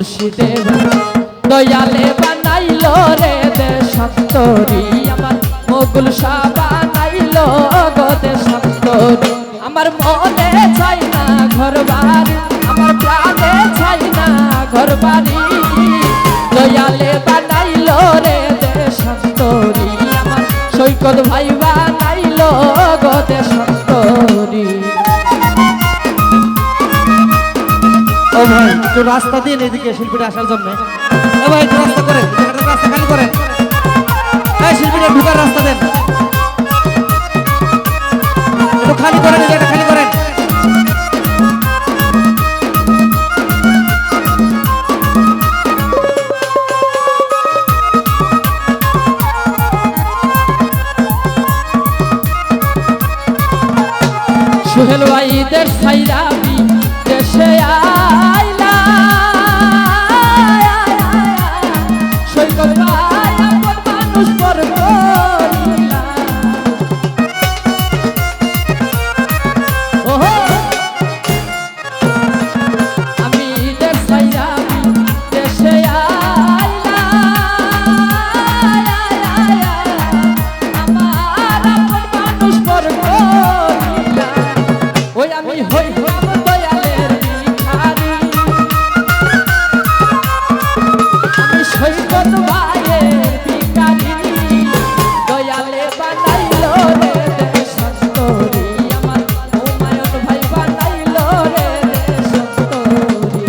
মুর্শিদে দয়ালে বানাইলো রে দেশান্তরী আমার মোগল শাহ বানাইলো গো দেশান্তরী আমার মনে চাই না ঘর বাড়ি আমার প্রাণে চাই না ঘর বাড়ি দয়ালে বানাইলো রে দেশান্তরী আমার সৈকত ভাই বানাইলো গো দেশান্তরী। ও ভাই একটু রাস্তা দিন এদিকে শিল্পীটা আসার জন্য। ও ভাই একটু রাস্তা করেন, রাস্তা খালি করেন। এই শিল্পীটা ঢুকার রাস্তা দেন, একটু খালি করেন, এটা খালি করেন। সোহেল ভাইদের সাইরাবি দেশে আইলা সৈকত ভাই আপন মানুষ পর করিলা ওহো আমি দেশ সাইরাবি দেশে আইলা আমার আপন মানুষ পর করিলা ওই আমি হইলাম দয়ালের ভিখারি আমি সৈকত ভাইয়ের ভিখারি দয়ালে বানাইলো রে দেশান্তরী আমার হুমায়ুন ভাই বানাইলো রে দেশান্তরী।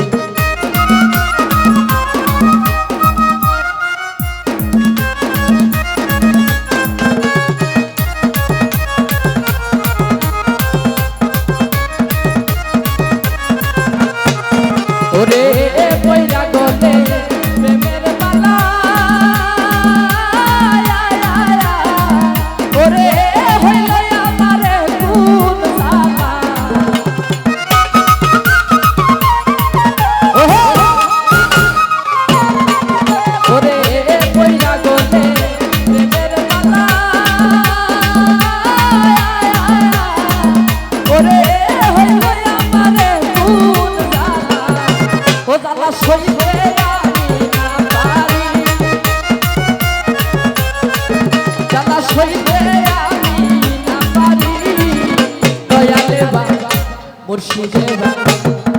ওরে পয়রা গলে প্রেমের মালা ওরে হইল আমারে কোন জালা ওরে পয়রা গলে প্রেমের মালা ওরে হইল আমারে কোন জালা ও জালা সইতে আমি না পারি জালা সইতে আমি না পারি দয়ালে বাবা মুর্শিদে বাবা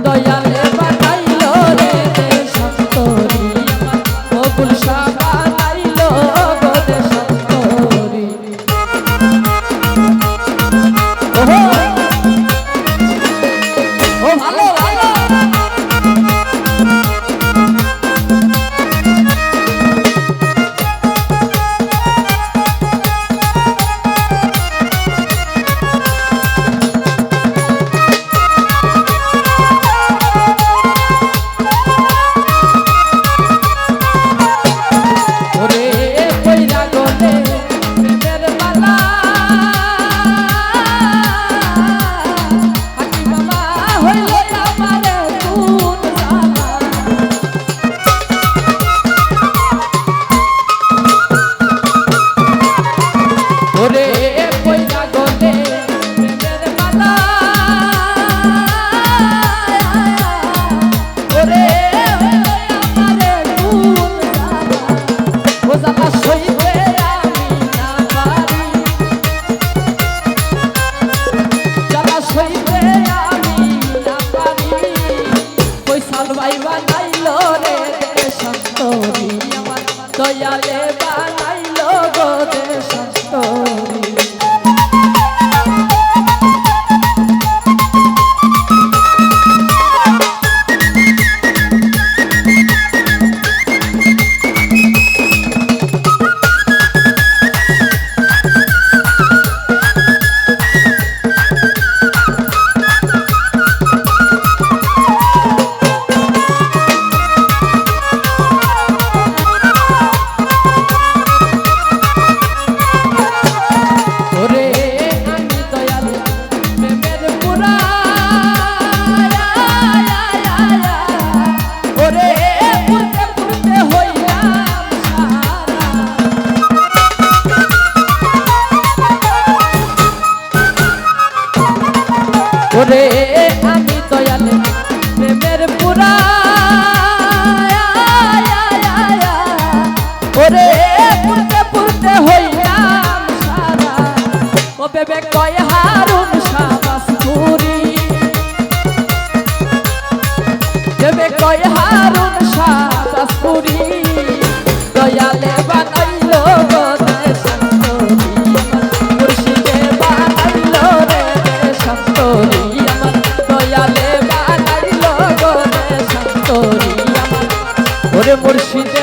দয়ালে বানাইলো রে দেশান্তরী আমার মোগল শাহ বানাইলো গো দেশান্তরী। ওহো ও ভালো ভালো ওরে পয়রা গলে প্রেমের মালা হাকি মামা হইল আমারে কোন জালা ওরে পয়রা গলে প্রেমের মালা ওরে হইল আমারে কোন জালা ও জালা সইতে আমি না পারি জালা সইতে আমি না পারি ফয়সাল ভাই বানাইলো রে দেশান্তরী আমার দয়ালে বানাইলো গো দেশান্তরী। ওরে আমি দয়াল প্রেমের পুরা ওরে পুরতে পুরতে হইলাম সারা ও বেবে কয় হারুন শাহবাজপুরি বেবে কয় হারুন শাহবাজপুরি দয়ালে বানাইলো গো দেশান্তরি মুর্শিদে বানাইলো রে দেশান্তরি আমার দয়ালে বানাইলো গো দেশান্তরি আমার ওরে মুর্শিদে